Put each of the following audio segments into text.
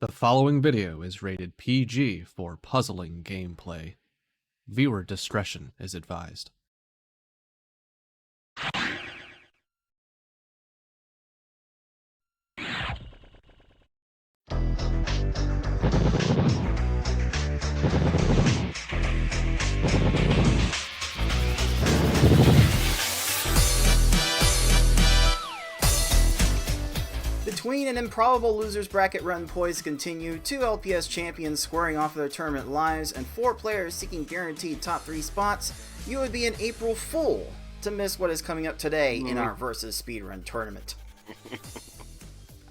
The following video is rated PG for puzzling gameplay. Viewer discretion is advised. Between an improbable losers bracket run poised to continue, 2 LPS champions squaring off their tournament lives, and 4 players seeking guaranteed top 3 spots, you would be an April Fool to miss what is coming up today in our Versus Speedrun tournament.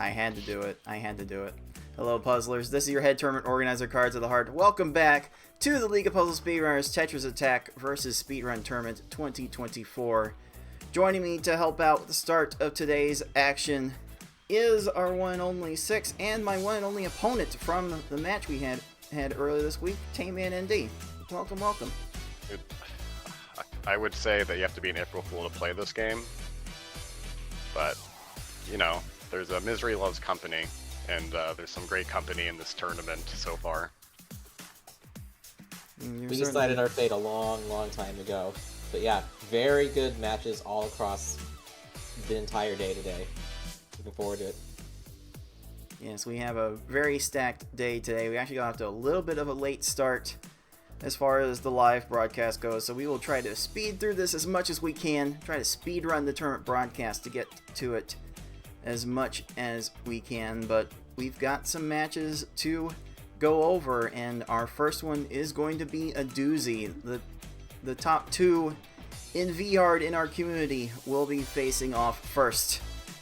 I had to do it. Hello puzzlers, this is your head tournament organizer, Cards of the Heart. Welcome back to the League of Puzzle Speedrunners Tetris Attack Versus Speedrun Tournament 2024. Joining me to help out with the start of today's action is our one and only Six, and my one and only opponent from the match we had earlier this week, Tayman ND. Welcome. I would say that you have to be an April Fool to play this game, but, you know, there's a misery loves company, and there's some great company in this tournament so far. We decided our fate a long time ago, but yeah, very good matches all across the entire day today. Looking forward to it. Yes, we have a very stacked day today. We actually got off to a little bit of a late start as far as the live broadcast goes, so we will try to speed through this as much as we can, try to speed run the tournament broadcast to get to it as much as we can, but we've got some matches to go over, and our first one is going to be a doozy. The top 2 in VHard in our community will be facing off first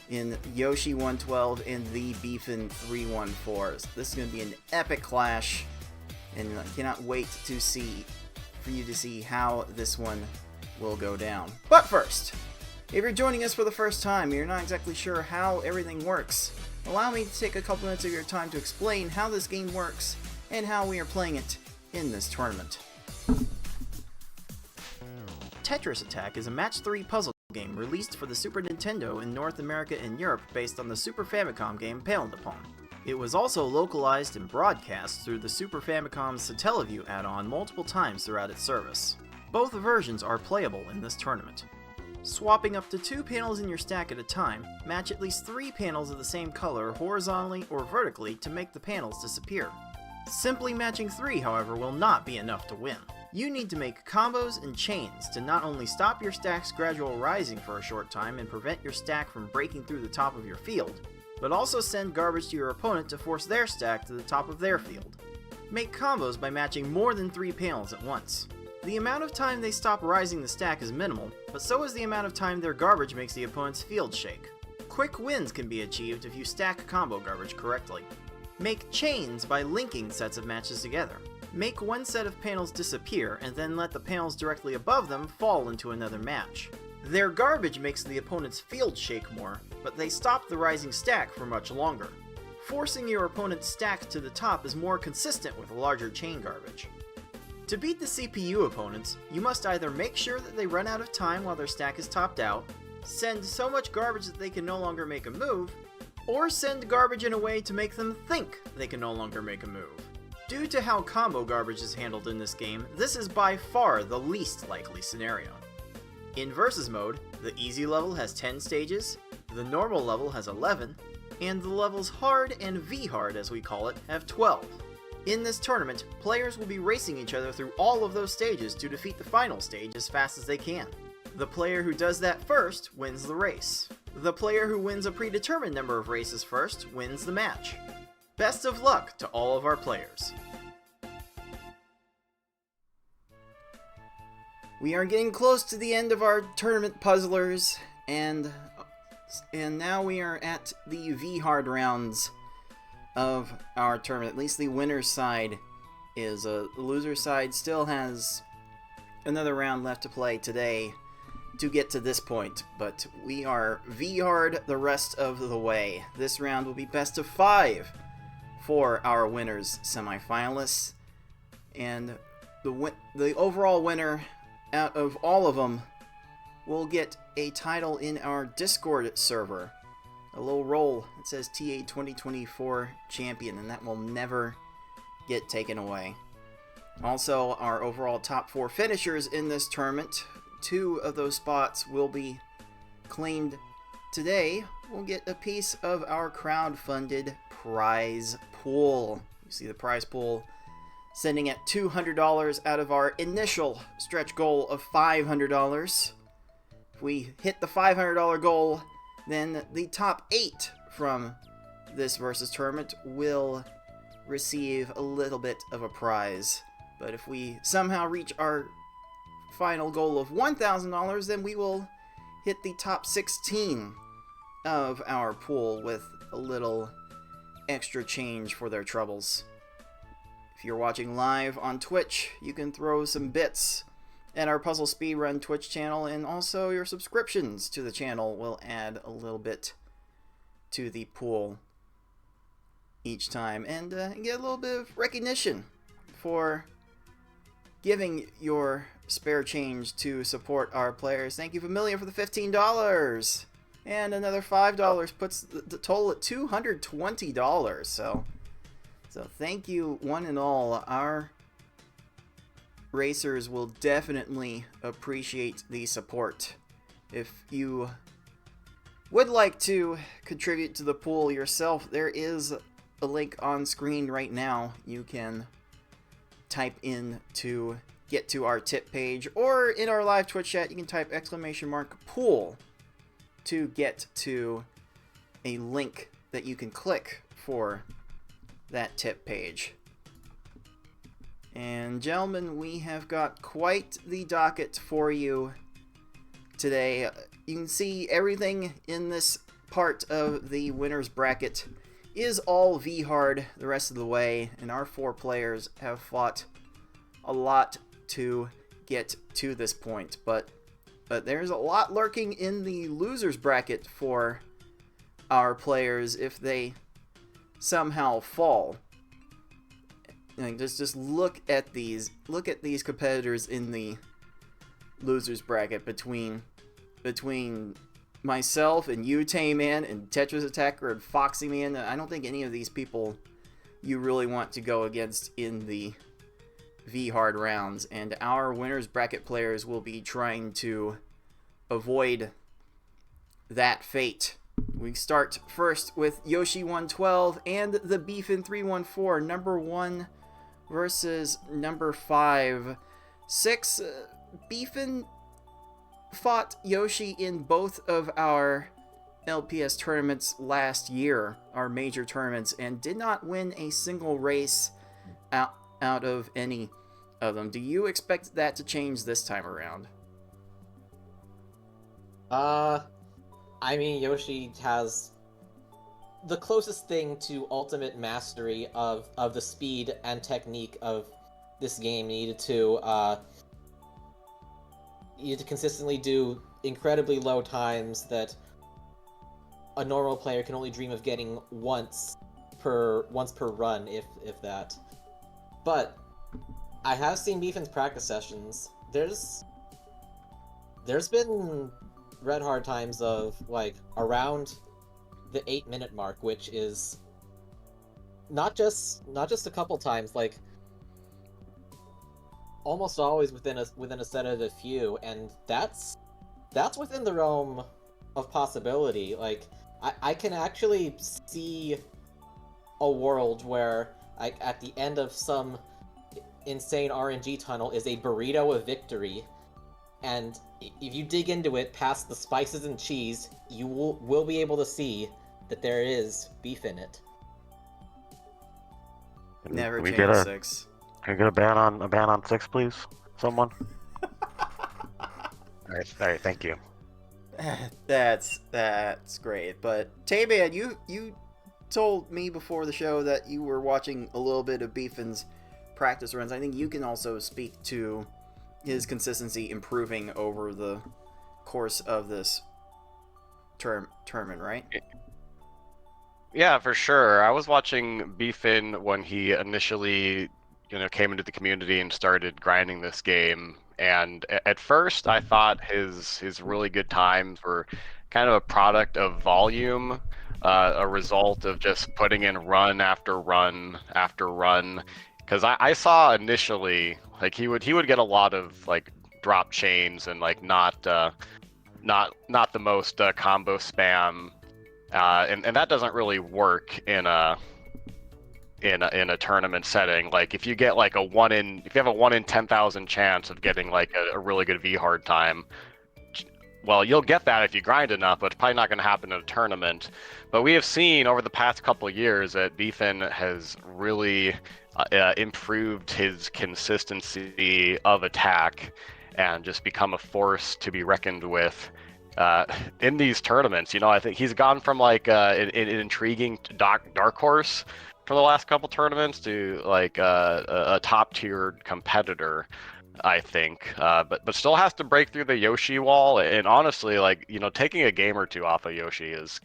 in Yoschi112 and thebfin314. This is going to be an epic clash, and I cannot wait for you to see how this one will go down. But first, if you're joining us for the first time, you're not exactly sure how everything works, allow me to take a couple minutes of your time to explain how this game works and how we are playing it in this tournament. Tetris Attack is a match 3 puzzle game released for the Super Nintendo in North America and Europe based on the Super Famicom game Paled Upon. It was also localized and broadcast through the Super Famicom's Satellaview add-on multiple times throughout its service. Both versions are playable in this tournament. Swapping up to 2 panels in your stack at a time, match at least 3 panels of the same color horizontally or vertically to make the panels disappear. Simply matching 3, however, will not be enough to win. You need to make combos and chains to not only stop your stack's gradual rising for a short time and prevent your stack from breaking through the top of your field, but also send garbage to your opponent to force their stack to the top of their field. Make combos by matching more than 3 panels at once. The amount of time they stop rising the stack is minimal, but so is the amount of time their garbage makes the opponent's field shake. Quick wins can be achieved if you stack combo garbage correctly. Make chains by linking sets of matches together. Make one set of panels disappear and then let the panels directly above them fall into another match. Their garbage makes the opponent's field shake more, but they stop the rising stack for much longer. Forcing your opponent's stack to the top is more consistent with larger chain garbage. To beat the CPU opponents, you must either make sure that they run out of time while their stack is topped out, send so much garbage that they can no longer make a move, or send garbage in a way to make them think they can no longer make a move. Due to how combo garbage is handled in this game, this is by far the least likely scenario. In Versus mode, the easy level has 10 stages, the normal level has 11, and the levels hard and V-hard as we call it have 12. In this tournament, players will be racing each other through all of those stages to defeat the final stage as fast as they can. The player who does that first wins the race. The player who wins a predetermined number of races first wins the match. Best of luck to all of our players. We are getting close to the end of our tournament puzzlers, and now we are at the V-hard rounds of our tournament. At least the winner's side is. The loser's side still has another round left to play today to get to this point, but we are V-hard the rest of the way. This round will be best of 5 for our winners semifinalists, and the overall winner out of all of them will get a title in our Discord server, a little roll. It says TA 2024 champion, and that will never get taken away. Also, our overall top 4 finishers in this tournament, 2 of those spots will be claimed today. We'll get a piece of our crowd-funded prize pool. You see the prize pool sending at $200 out of our initial stretch goal of $500. If we hit the $500 goal, then the top 8 from this versus tournament will receive a little bit of a prize. But if we somehow reach our final goal of $1,000, then we will hit the top 16 of our pool with a little extra change for their troubles. If you're watching live on Twitch, you can throw some bits at our Puzzle Speedrun Twitch channel, and also your subscriptions to the channel will add a little bit to the pool each time, and get a little bit of recognition for giving your spare change to support our players. Thank you, Familia, for the $15, and another $5 puts the total at $220. So thank you, one and all. Our racers will definitely appreciate the support. If you would like to contribute to the pool yourself, there is a link on screen right now. You can type in to get to our tip page, or in our live Twitch chat, you can type !pool to get to a link that you can click for that tip page. And gentlemen, we have got quite the docket for you today. You can see everything in this part of the winner's bracket is all V-hard the rest of the way, and our 4 players have fought a lot to get to this point. But there's a lot lurking in the loser's bracket for our players if they somehow fall. Like, just look at these competitors in the losers bracket between myself and you, Tayman, and Tetris Attacker and Foxy Man. I don't think any of these people you really want to go against in the V-hard rounds, and our winners bracket players will be trying to avoid that fate. We start first with Yoschi112 and the thebfin314, number 1 versus number 5. 6. Beefin fought Yoshi in both of our LPS tournaments last year, our major tournaments, and did not win a single race out of any of them. Do you expect that to change this time around? I mean, Yoshi has the closest thing to ultimate mastery of the speed and technique of this game. Needed to consistently do incredibly low times that a normal player can only dream of getting once per run, if that. But I have seen Beefin's practice sessions. There's been red hard times of like around the 8-minute mark, which is not just a couple times, like almost always within a set of a few, and that's within the realm of possibility. Like I can actually see a world where, like, at the end of some insane RNG tunnel is a burrito of victory, and if you dig into it past the spices and cheese, you will be able to see that there is beef in it. Never Can we change get 6. Can we get a ban on 6, please? Someone. All right, thank you. That's great. But Tayman, you told me before the show that you were watching a little bit of Beefin's practice runs. I think you can also speak to his consistency improving over the course of this tournament, right? Yeah, for sure. I was watching Beefin when he initially, came into the community and started grinding this game. And at first, I thought his really good times were kind of a product of volume. a result of just putting in run after run after run. Because I saw initially, like he would get a lot of like drop chains and like not the most combo spam, and that doesn't really work in a tournament setting. Like if you get like if you have a 1 in 10,000 chance of getting like a really good V hard time, well, you'll get that if you grind enough, but it's probably not going to happen in a tournament. But we have seen over the past couple of years that thebfin has really improved his consistency of attack and just become a force to be reckoned with in these tournaments. You know, I think he's gone from like an intriguing dark horse for the last couple tournaments to like a top-tiered competitor, I think, but still has to break through the Yoshi wall. And honestly, like, you know, taking a game or two off of Yoshi is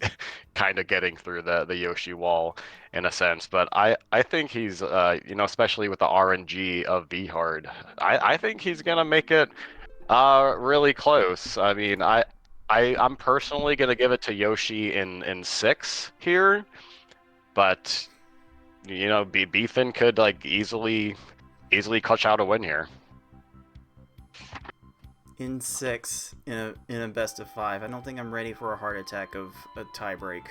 kind of getting through the Yoshi wall in a sense. But I think he's, you know, especially with the RNG of V hard, I think he's gonna make it really close. I mean, I'm personally gonna give it to Yoshi in 6 here, but you know, thebfin could like easily clutch out a win here. In 6, in a best of 5. I don't think I'm ready for a heart attack of a tiebreak.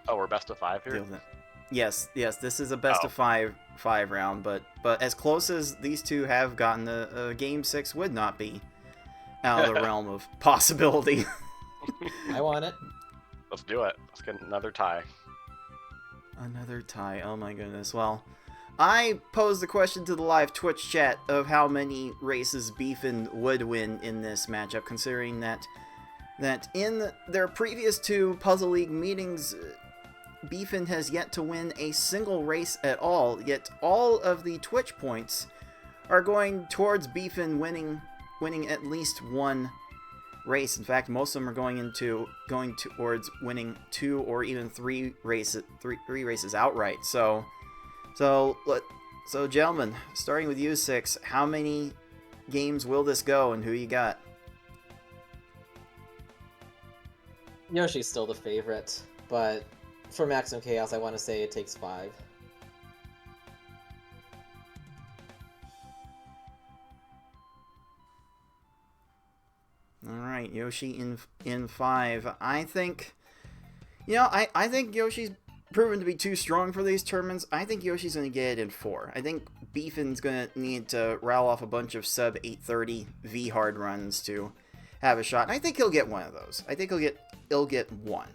Oh, we're best of 5 here? Deal with it. Yes, this is a best of 5 round, but as close as these two have gotten, a game 6 would not be out of the realm of possibility. I want it. Let's do it. Let's get another tie. Another tie. Oh my goodness. Well, I posed the question to the live Twitch chat of how many races thebfin would win in this matchup, considering that in their previous 2 Puzzle League meetings, thebfin has yet to win a single race at all, yet all of the Twitch points are going towards thebfin winning at least 1 race. In fact, most of them are going towards winning 2 or even 3 races outright. So gentlemen, starting with you, 6, how many games will this go, and who you got? Yoshi's still the favorite, but for Maximum Chaos, I want to say it takes 5. All right, Yoshi in 5. I think, you know, I think Yoshi's proven to be too strong for these tournaments. I think Yoshi's going to get it in 4. I think thebfin's going to need to rattle off a bunch of sub 830 V hard runs to have a shot. And I think he'll get one of those. I think he'll get 1.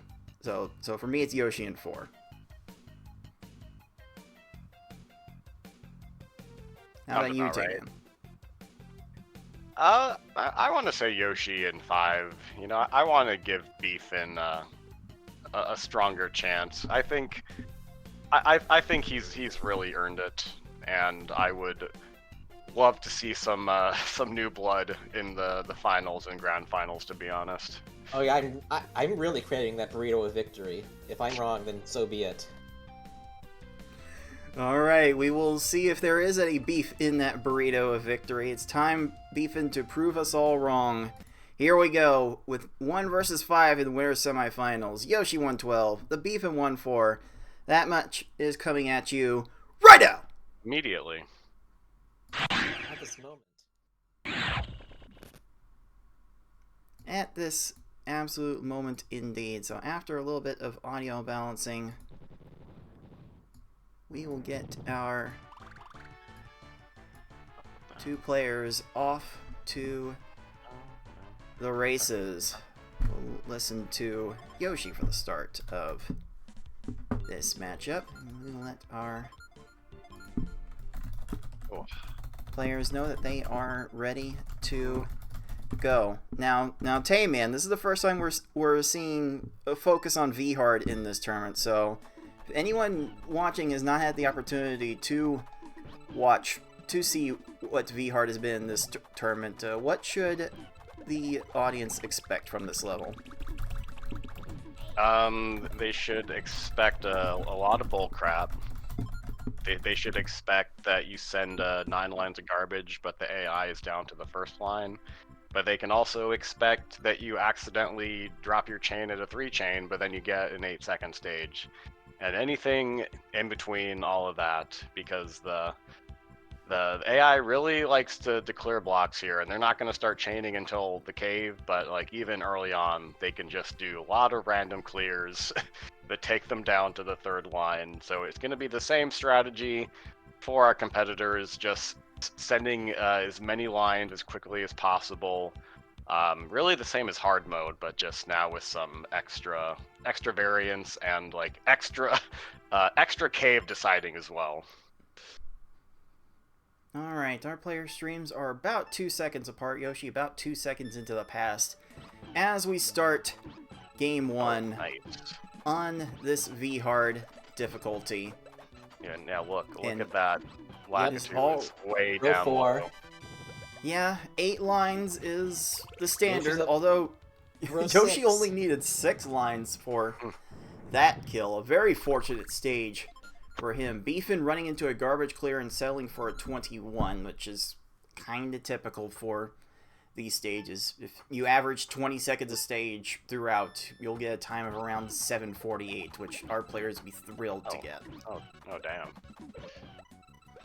So for me, it's Yoshi in 4. How about you, Tagan? I want to say Yoshi in 5. You know, I want to give thebfin a stronger chance. I think he's really earned it, and I would love to see some new blood in the finals and grand finals, to be honest. Oh yeah, I'm really craving that burrito of victory. If I'm wrong, then so be it. Alright, we will see if there is any beef in that burrito of victory. It's time, thebfin, to prove us all wrong. Here we go, with 1 versus 5 in the winner's semifinals. Yoschi112, the thebfin 1-4. That much is coming at you right now! Immediately. At this moment. At this absolute moment indeed. So after a little bit of audio balancing, we will get our 2 players off to the races. We'll listen to Yoshi for the start of this matchup. We'll let our players know that they are ready to go. Now, Tay-Man, this is the first time we're seeing a focus on V-Hard in this tournament, so if anyone watching has not had the opportunity to see what V-Hard has been in this tournament, what should the audience expect from this level? They should expect a lot of bull crap. They should expect that you send 9 lines of garbage, but the AI is down to the first line. but they can also expect that you accidentally drop your chain at a 3 chain, but then you get an 8-second stage. And anything in between all of that, because the AI really likes to clear blocks here, and they're not going to start chaining until the cave, but like even early on, they can just do a lot of random clears that take them down to the 3rd line. So it's going to be the same strategy for our competitors, just sending as many lines as quickly as possible. Really the same as hard mode, but just now with some extra variance and like extra cave deciding as well. Alright, our player streams are about 2 seconds apart. Yoshi, about 2 seconds into the past. As we start game 1 Nice. on this V-hard difficulty. Yeah, now look And at that. Latitude all- is way Row down 4. low. Yeah, 8 lines is the standard, Yoshi's up- although row Yoshi 6. only needed 6 lines for that kill. A very fortunate stage for him. Beefin running into a garbage clear and settling for a 21, which is kind of typical for these stages. If you average 20 seconds a stage throughout, you'll get a time of around 7:48, which our players would be thrilled to get. Oh damn.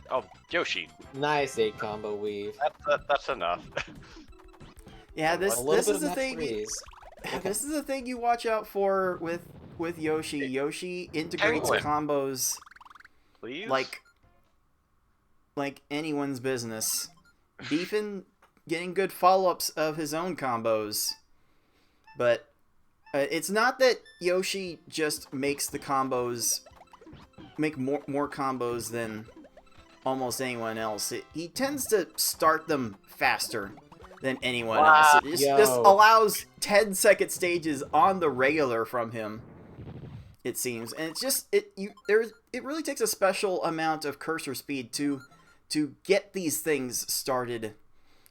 Oh, Yoshi, Nice 8 combo weave. that's enough. Yeah, A this little this bit is of the thing. freeze. This is the thing you watch out for with Yoshi. Yoshi integrates Penguin. combos Please? like anyone's business. Beefin getting good follow-ups of his own combos, but it's not that Yoshi just makes the combos make more combos than almost anyone else. He tends to start them faster than anyone else. It just Yo. allows 10-second stages on the regular from him, it seems. And it's just it really takes a special amount of cursor speed to get these things started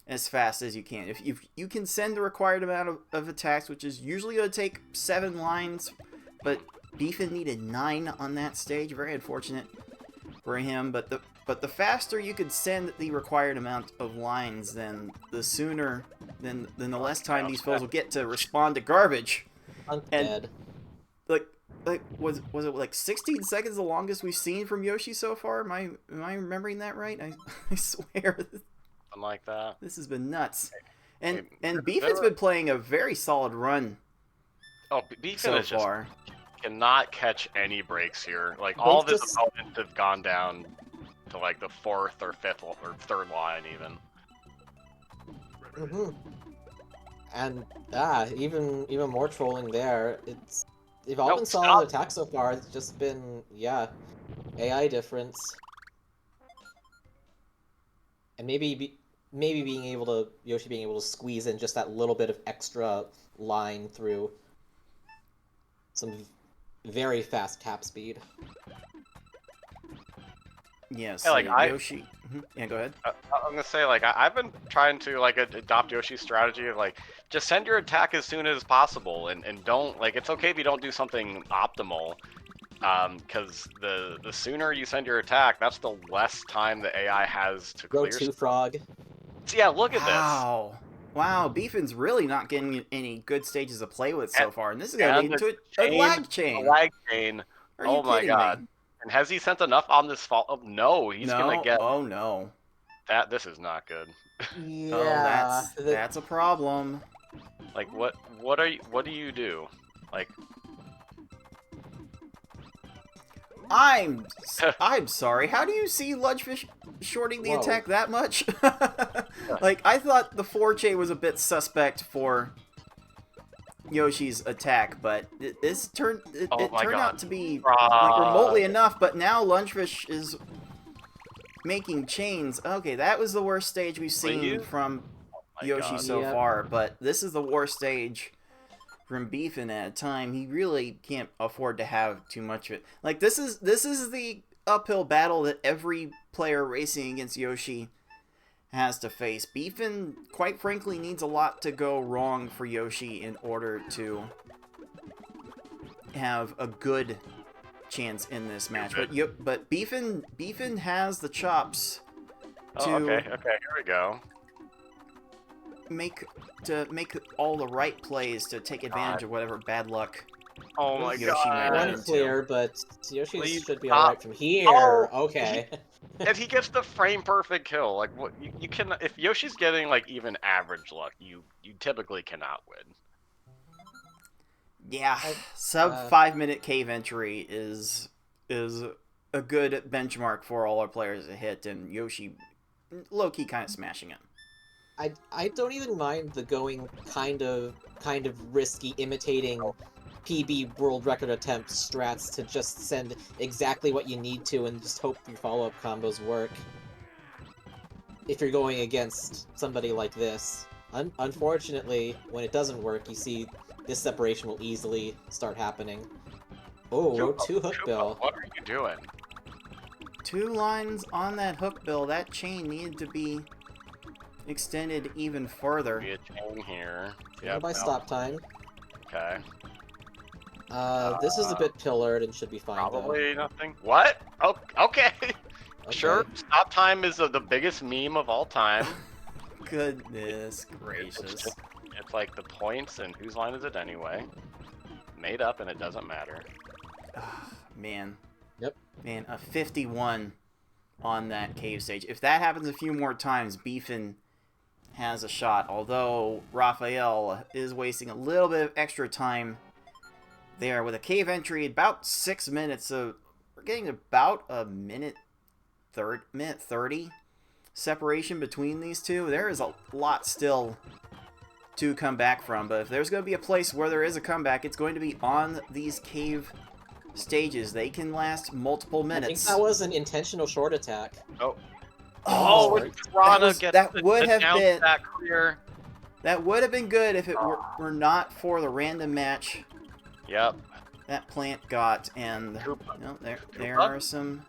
as fast as you can. If you can send the required amount of attacks, which is usually going to take 7 lines, but Beefin needed 9 on that stage. Very unfortunate for him, but the faster you could send the required amount of lines, then the sooner, then the less time these foes will get to respond to garbage. I'm And- dead. Like was it like 16 seconds the longest we've seen from Yoshi so far? Am I remembering that right? I swear Something like that. this has been nuts. And Hey, Beefin's been playing a very solid run Oh, Beefin so is just far. cannot catch any breaks here. Like all of his just- opponents have gone down to like the 4th or 5th or 3rd line even. Mhm. And even more trolling there. They've all No, been solid attacks so far. It's just been AI difference, and maybe Yoshi being able to squeeze in just that little bit of extra line through some very fast tap speed. Yes, Yeah, like, Yoshi. Yeah, go ahead. I'm gonna say like I've been trying to like adopt Yoshi's strategy of like just send your attack as soon as possible and don't like it's okay if you don't do something optimal, because the sooner you send your attack, that's the less time the AI has to Row clear. 2 frog. Yeah, look at Wow, Beefin's really not getting any good stages to play with so And- far, and this is going to lead and into the a lag this. chain. A lag chain. Are you Oh my kidding god! me? And has he sent enough on this fall? Oh, no, he's No? gonna get Oh no. that. This is not good. Yeah, Oh, that's a problem. Like what do you do? Like I'm sorry. How do you see Ludgefish shorting the Whoa. attack that much? Like, I thought the 4J was a bit suspect for Yoshi's attack, but it turned Oh my turned God. out to be like remotely enough. But now Lunchfish is making chains. Okay, that was the worst stage we've seen Please? from my Yoshi God. so Yep. far. But this is the worst stage from Beefin at a time. He really can't afford to have too much of it. Like, this is the uphill battle that every player racing against Yoshi has to face. Beefin, quite frankly, needs a lot to go wrong for Yoshi in order to have a good chance in this match. But Beefin has the chops to oh, okay, here we go. make all the right plays to take advantage of whatever bad luck. Oh my Yoshi may run god. into. Unclear, but Yoshi Please should be stop. alright from here. Oh, Okay. If he gets the frame perfect kill, like what you can, if Yoshi's getting like even average luck, you typically cannot win. Yeah, sub 5-minute cave entry is a good benchmark for all our players to hit, and Yoshi low-key kind of smashing it. I don't even mind the going kind of risky imitating PB world record attempt strats to just send exactly what you need to and just hope your follow-up combos work. If you're going against somebody like this. Unfortunately, when it doesn't work, you see this separation will easily start happening. Oh, row 2 hook bill. What are you doing? 2 lines on that hook bill. That chain needed to be extended even further. Be a chain here. By stop time. Okay. This is a bit pillared and should be fine Probably nothing. What? Oh, okay. Sure. Stop time is the biggest meme of all time. Goodness gracious. It's like the points and whose line is it anyway? Made up and it doesn't matter. Man. Yep. Man, a 51 on that cave stage. If that happens a few more times, Beefin has a shot. Although Raphael is wasting a little bit of extra time there with a cave entry about 6 minutes. So we're getting about a minute 30 separation between these two. There is a lot still to come back from, but if there's going to be a place where there is a comeback, it's going to be on these cave stages. They can last multiple minutes. I think that was an intentional short attack. Oh, that would have been that clear. That would have been good if it were not for the random match. Yep. That plant got, and no, there are some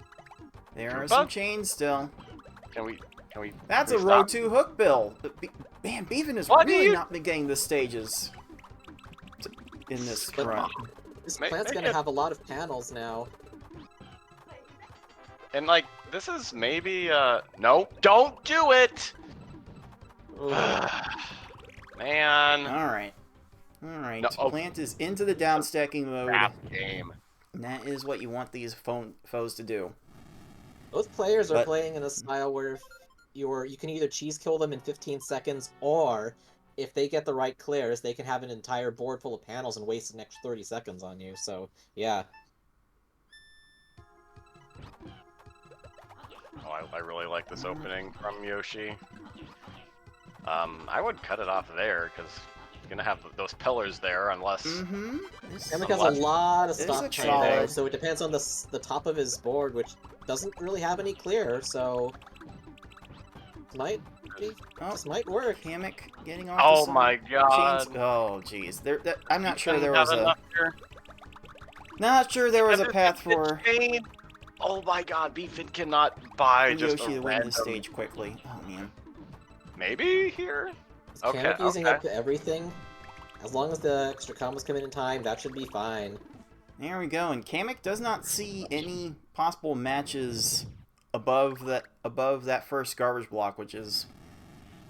chains still. Can we? That's a row 2 hook bill. Man, Beefin is really not been getting the stages in this run. This plant's gonna have a lot of panels now. And like, this is maybe no, don't do it. Man. Alright. No, Plant is into the downstacking mode. Game. And that is what you want these foes to do. Both players are playing in a style where you can either cheese kill them in 15 seconds, or if they get the right clears, they can have an entire board full of panels and waste the next 30 seconds on you. So, yeah. Oh, I really like this opening from Yoshi. I would cut it off there, because you're going to have those pillars there, unless... Kamek has a lot of stop time there, so it depends on the top of his board, which doesn't really have any clear, so... This might work. Kamek getting off Oh my god. Chains. Oh jeez. I'm not sure there was a... Not sure there was a path for... Oh my god, Beefin cannot buy just Yoshi a to win random... the stage quickly. Oh man. Maybe here? Kamek using up everything. As long as the extra combos come in time, that should be fine. There we go, and Kamek does not see any possible matches above that first garbage block, which is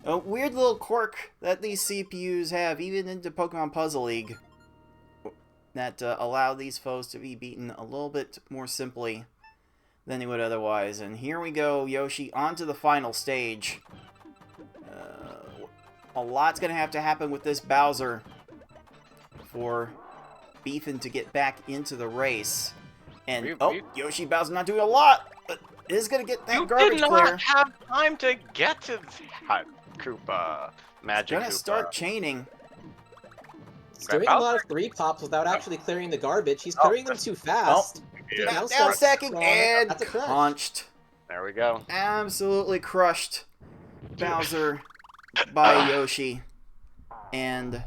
a weird little quirk that these CPUs have, even into Pokemon Puzzle League, that allow these foes to be beaten a little bit more simply than they would otherwise. And here we go, Yoshi onto the final stage. A lot's going to have to happen with this Bowser for Beefin to get back into the race. And, Yoshi Bowser not doing a lot, but is going to get that garbage clear. You did not have time to get to that, Koopa. Magic Koopa. Going to start chaining. He's doing a lot of 3-pops without actually clearing the garbage. He's clearing them too fast. Down second and crunched. There we go. Absolutely crushed Bowser by Yoshi. And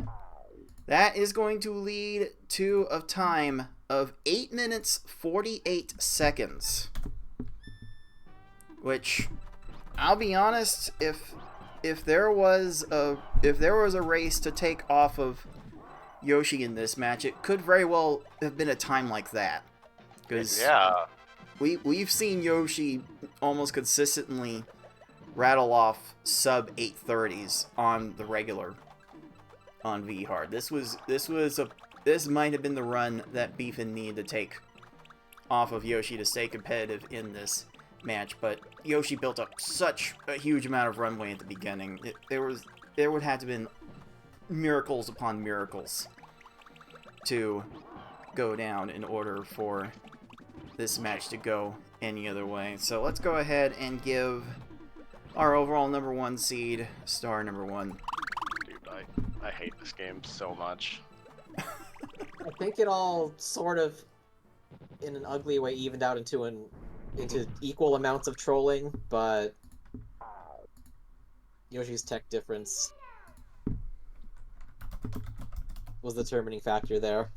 that is going to lead to a time of 8 minutes 48 seconds. Which, I'll be honest, if there was a race to take off of Yoshi in this match, it could very well have been a time like that. Because we've seen Yoshi almost consistently rattle off sub 830s on the regular on V hard. This might have been the run that Beefin needed to take off of Yoshi to stay competitive in this match, but Yoshi built up such a huge amount of runway at the beginning. There would have to been miracles upon miracles to go down in order for this match to go any other way. So let's go ahead and give our overall number 1 seed star number 1. Dude, I hate this game so much. I think it all sort of, in an ugly way, evened out into equal amounts of trolling, but Yoshi's tech difference was the determining factor there.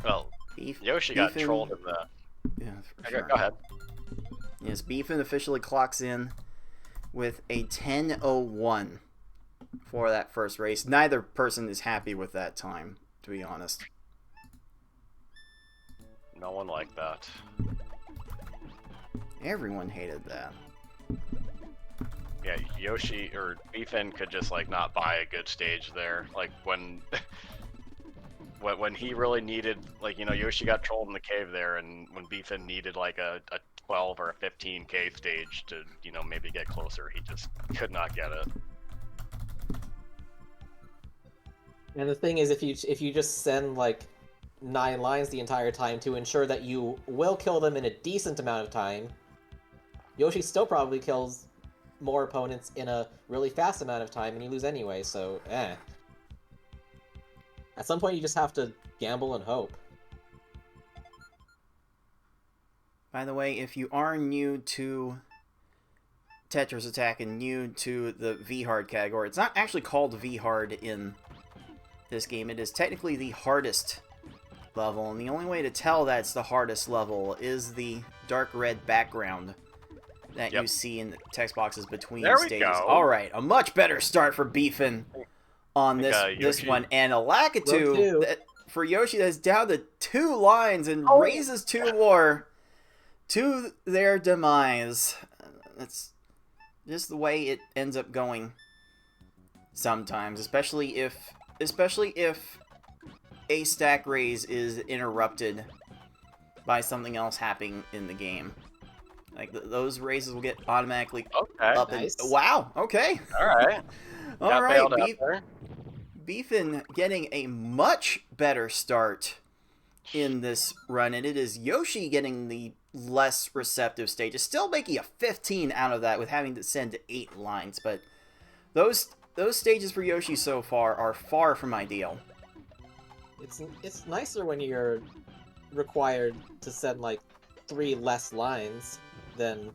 Well, Yoshi got trolled in the... Yeah, for Okay, sure. go ahead. Yes, Beefin officially clocks in with a 10:01 for that first race. Neither person is happy with that time, to be honest. No one liked that. Everyone hated that. Yeah, Yoshi or Beefin could just like not buy a good stage there. Like when when he really needed, like, you know, Yoshi got trolled in the cave there, and when Beefin needed like a 12 or a 15k stage to, you know, maybe get closer, he just could not get it. And the thing is, if you just send like 9 lines the entire time to ensure that you will kill them in a decent amount of time, Yoshi still probably kills more opponents in a really fast amount of time, and you lose anyway, so At some point, you just have to gamble and hope. By the way, if you are new to Tetris Attack and new to the V-Hard category, it's not actually called V-Hard in this game. It is technically the hardest level, and the only way to tell that's the hardest level is the dark red background that you see in the text boxes between There we stages. go. Alright, a much better start for Beefin on this Yoshi. one, and a Lakitu Row 2. that, for Yoshi, that's down to 2 lines and Oh. raises 2 more to their demise. That's just the way it ends up going sometimes, especially if a stack raise is interrupted by something else happening in the game. Like, those raises will get automatically Okay. up Nice. and... Wow, okay. Alright. Alright, bailed out there. Beefin getting a much better start in this run, and it is Yoshi getting the less receptive stages, still making a 15 out of that with having to send to 8 lines, but those stages for Yoshi so far are far from ideal. It's nicer when you're required to send like 3 less lines than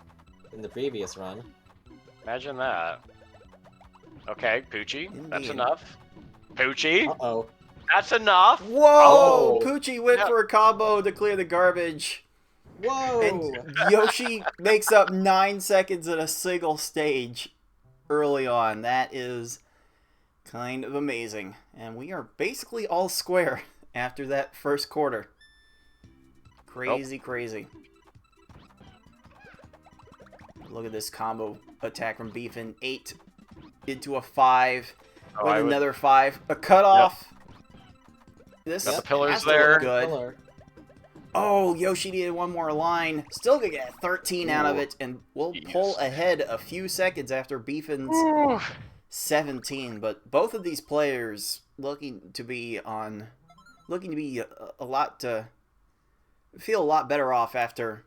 in the previous run. Imagine that. Okay, Poochie, that's Indeed. enough. Poochie, Uh-oh. that's enough. Whoa! Oh. Poochie went for a combo to clear the garbage, Whoa! and Yoshi makes up 9 seconds in a single stage early on. That is kind of amazing. And we are basically all square after that first quarter. Crazy, crazy. Look at this combo attack from Beefin. 8 into a 5. Oh, with I would- another 5. A cutoff. This Got the has pillars to look there. good. Killer. Oh, Yoshi needed one more line. Still gonna get 13 out of Ooh. it, and we'll Jeez. pull ahead a few seconds after Beefin's Ooh. 17. But both of these players looking to be a lot to feel a lot better off after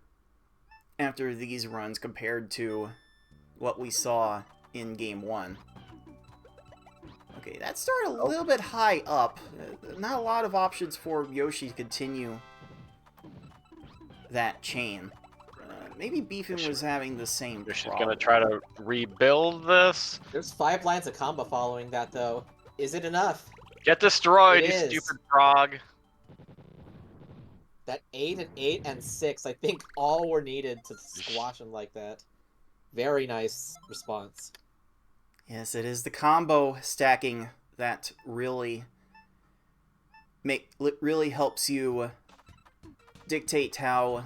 these runs compared to what we saw in game 1. Okay, that started a little bit high up. Not a lot of options for Yoshi to continue that chain. Maybe Beefin was having the same She's problem. gonna try to rebuild this. There's 5 lines of combo following that, though. Is it enough? Get destroyed, It you is. stupid frog. That 8 and 6, I think all were needed to squash him like that. Very nice response. Yes, it is the combo stacking that really helps you dictate how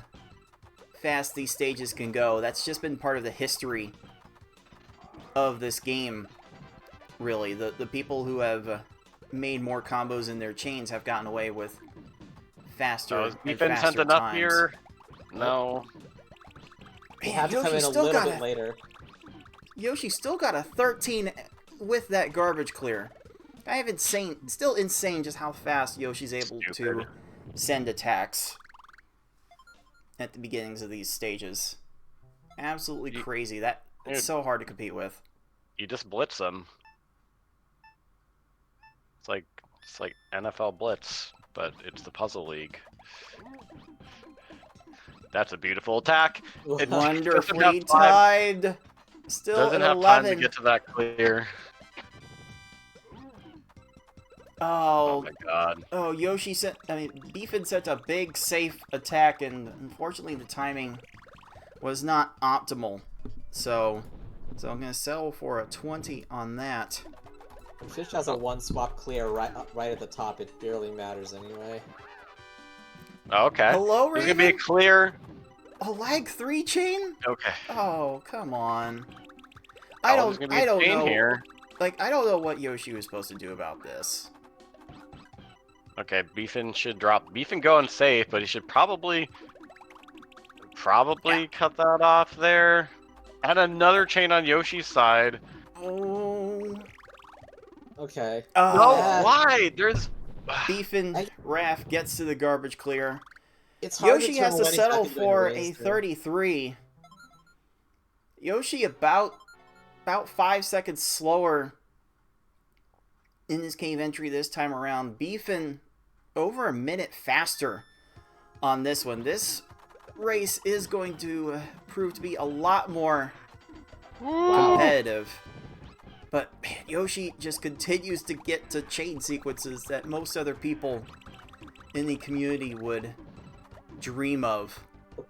fast these stages can go. That's just been part of the history of this game, really. The people who have made more combos in their chains have gotten away with faster Is and Beefin faster sent enough times. here? No. We'll Man, have to come Yoshi in a still little got bit later. Yoshi still got a 13 with that garbage clear. I have still insane just how fast Yoshi's able to Stupid. send attacks at the beginnings of these stages. Absolutely crazy. It's Dude. so hard to compete with. You just blitz them. It's like NFL Blitz, but it's the Puzzle League. That's a beautiful attack. It Wonderfully doesn't have time- timed. Still Doesn't at have time 11. to get to that clear. Oh Oh, my god. oh, Beefin sent a big safe attack, and unfortunately the timing was not optimal. So I'm gonna settle for a 20 on that. If Fish has a one swap clear right at the top, it barely matters anyway. Okay. Hello, There's Raven? gonna be a clear. A lag 3 chain? Okay. Oh, come on. There's gonna be a chain know. here. Like, I don't know what Yoshi was supposed to do about this. Okay, Beefin should drop. Beefin going safe, but he should probably cut that off there. Add another chain on Yoshi's side. Oh. Okay. No, Yeah. why? There's Beefin Raph gets to the garbage clear. It's hard Yoshi to has to determine when settle exactly going for to a raise, too. 33. Yoshi about 5 seconds slower in his cave entry this time around. Beefin over a minute faster on this one. This race is going to prove to be a lot more competitive. But man, Yoshi just continues to get to chain sequences that most other people in the community would dream of.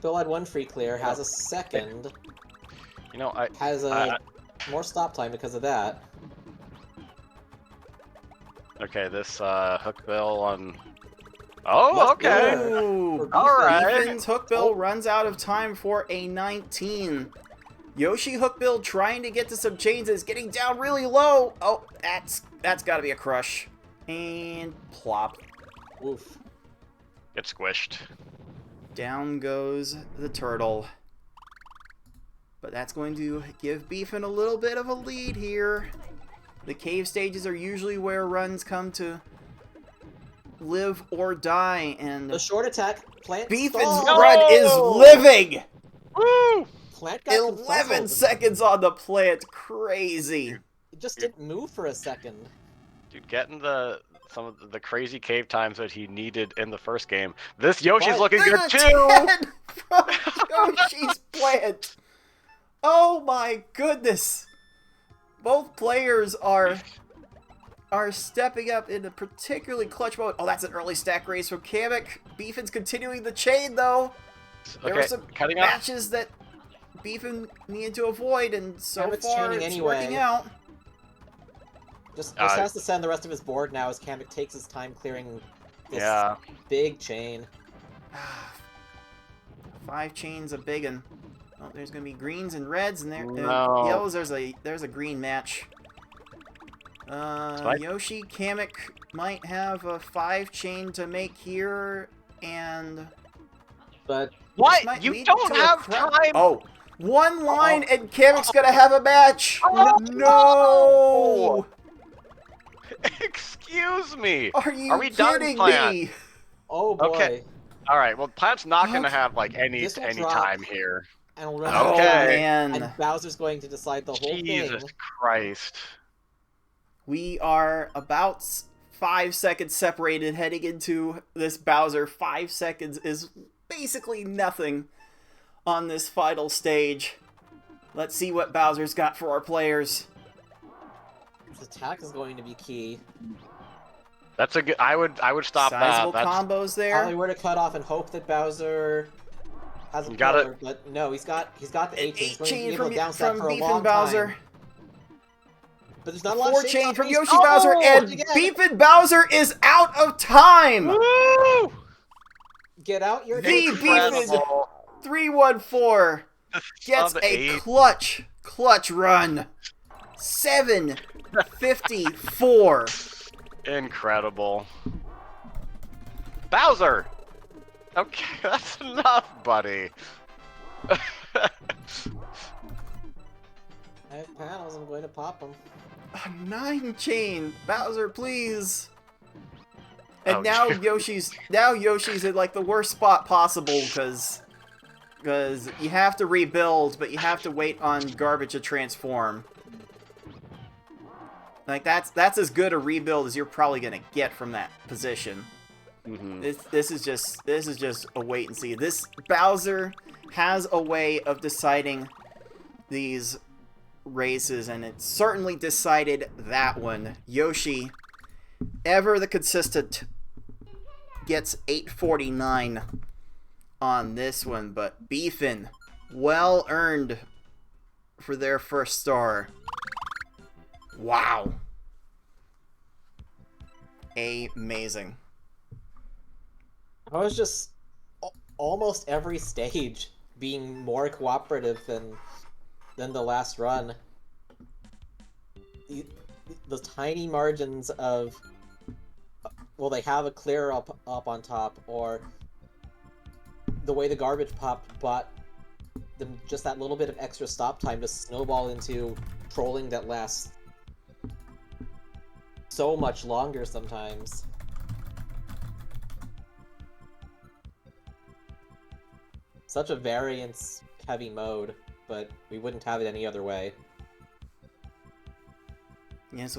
Bill had one free clear, has a second, You know, has a more stop time because of that. okay, this hook bill on. Oh, Much okay. better. Ooh, All right. Beefin's hookbill runs out of time for a 19. Yoshi hookbill trying to get to some chains is getting down really low. Oh, that's got to be a crush. And plop. Oof. Get squished. Down goes the turtle. But that's going to give Beefin a little bit of a lead here. The cave stages are usually where runs come to live or die, and The short attack, Plant Beefin's stalled. run is living! Woo! Plant got 11 confuzzled. seconds on the plant. Crazy. It just didn't move for a second. Dude, getting some of the crazy cave times that he needed in the first game. This Yoshi's What? looking good And a too. 10 from Yoshi's plant. Oh my goodness. Both players are stepping up in a particularly clutch mode. Oh, that's an early stack race from Kamek. Beefin's continuing the chain though. There were Okay, some cutting up. matches that Beefin needed to avoid, and so Kamek's far chaining it's anyway. working out. Just Uh, has to send the rest of his board now as Kamek takes his time clearing this Yeah. big chain. 5 chains a biggin. Oh, there's gonna be greens and reds, and there No. yellows. There's a green match. Spike? Yoshi Kamek might have a 5 chain to make here, and But might What? You lead don't to a have crowd- time. Oh, one line and Kamek's gonna have a match. Oh, No! Excuse me. Are you we done, kidding Plant? me? oh boy, Okay. All right. Well, Plant's not gonna Okay. have like any This will drop. time here. and we'll run Oh Okay. and man, Bowser's going to decide the whole Jesus thing. Christ. we are about 5 seconds separated heading into this Bowser. 5 seconds is basically nothing on this final stage. Let's see what Bowser's got for our players. His attack is going to be key. That's a good. I would stop Sizable that. That's combos Probably there. were to cut off and hope that Bowser has a You got it. killer, but no, he's got the 8 chain. He's 8 going to chain be able from to down that for a Beef long and Bowser. time. But there's not a lot 4 of shapes chain on from these- Yoshi Oh! Bowser, and Again. Beef and Bowser is out of time! Woo! Get out your The Beef Incredible. 314 gets Sub a 8. clutch run. 754. Incredible. Bowser! Okay, that's enough, buddy. I have panels, I'm going to pop them. 9 chain. Bowser, please. And Oh, now shoot. Yoshi's in like the worst spot possible because you have to rebuild, but you have to wait on garbage to transform. Like that's as good a rebuild as you're probably gonna get from that position. Mm-hmm. This is just a wait and see. This Bowser has a way of deciding these races, and it certainly decided that one. Yoshi, ever the consistent, gets 849 on this one, but Beefin, well earned for their first star. Wow. Amazing. I was just almost every stage being more cooperative than the last run. The tiny margins of, well, they have a clear up on top, or the way the garbage pop bought them just that little bit of extra stop time to snowball into trolling that lasts so much longer sometimes. Such a variance-heavy mode, but we wouldn't have it any other way. Yes,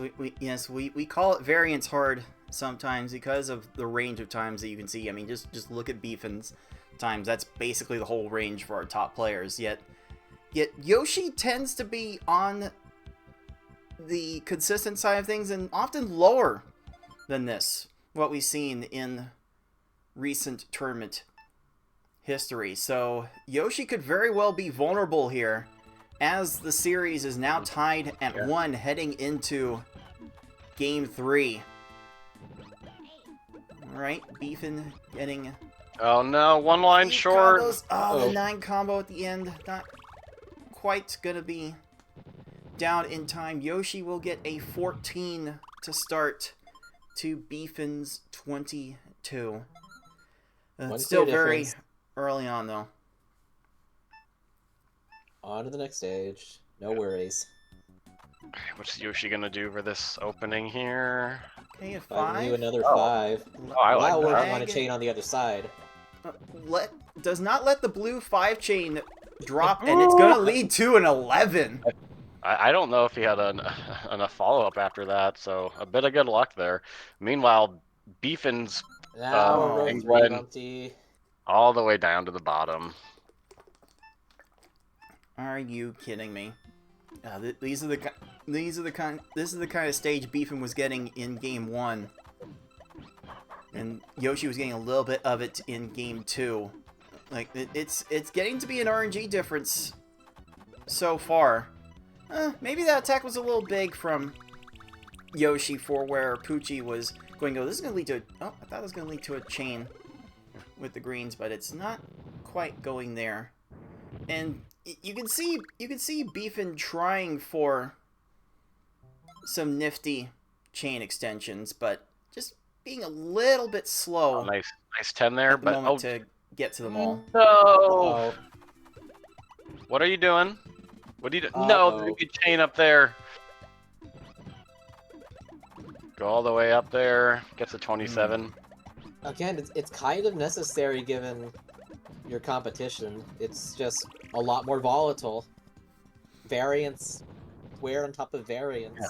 we call it variance hard sometimes because of the range of times that you can see. I mean, just look at Beefin's times. That's basically the whole range for our top players. Yet Yoshi tends to be on the consistent side of things and often lower than this, what we've seen in recent tournament history. So Yoshi could very well be vulnerable here, as the series is now tied at 1 heading into Game 3. Alright, Beefin getting... Oh no, one line 8 short. combos. Oh, the 9 combo at the end. Not quite gonna be down in time. Yoshi will get a 14 to start to Beefin's 22. It's still very early on, though. On to the next stage. No worries. What's Yoshi gonna do for this opening here? Okay, a Five. 5. You another 5. Oh, I like Wow, we're that. on a chain on the other side. Does not let the blue 5 chain drop, and it's gonna lead to an 11. I don't know if he had enough follow-up after that, so a bit of good luck there. Meanwhile, Beefin's Now we're rolling England 3 Monty. all the way down to the bottom. Are you kidding me? This is the kind of stage Beefin was getting in Game 1, and Yoshi was getting a little bit of it in Game 2. Like it's getting to be an RNG difference so far. Maybe that attack was a little big from Yoshi for where Poochie was going to go. This is going to lead to... Oh, I thought it was going to lead to a chain with the greens, but it's not quite going there. And you can see Beefin trying for some nifty chain extensions, but just being a little bit slow. Oh, nice 10 there, at the but moment to get to them all. No! Uh-oh. What are you doing? What do you do? Uh-oh. No, there's a good chain up there. Go all the way up there. Gets a 27. Again, it's kind of necessary given your competition. It's just a lot more volatile. Variance, square on top of variance. Yeah.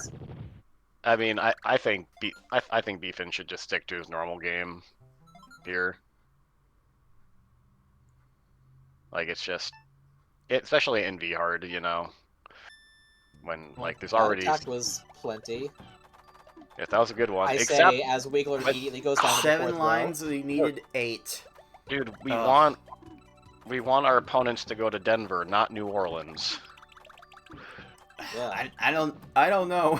I mean, I think Beefin should just stick to his normal game here. Like, it's just, especially in V hard, you know, when like there's already. That attack was plenty. Yeah, that was a good one. I Except, say as Wiggler immediately goes down to the 7 4th lines, we needed 8. dude, we want our opponents to go to Denver, not New Orleans. Yeah. I don't know.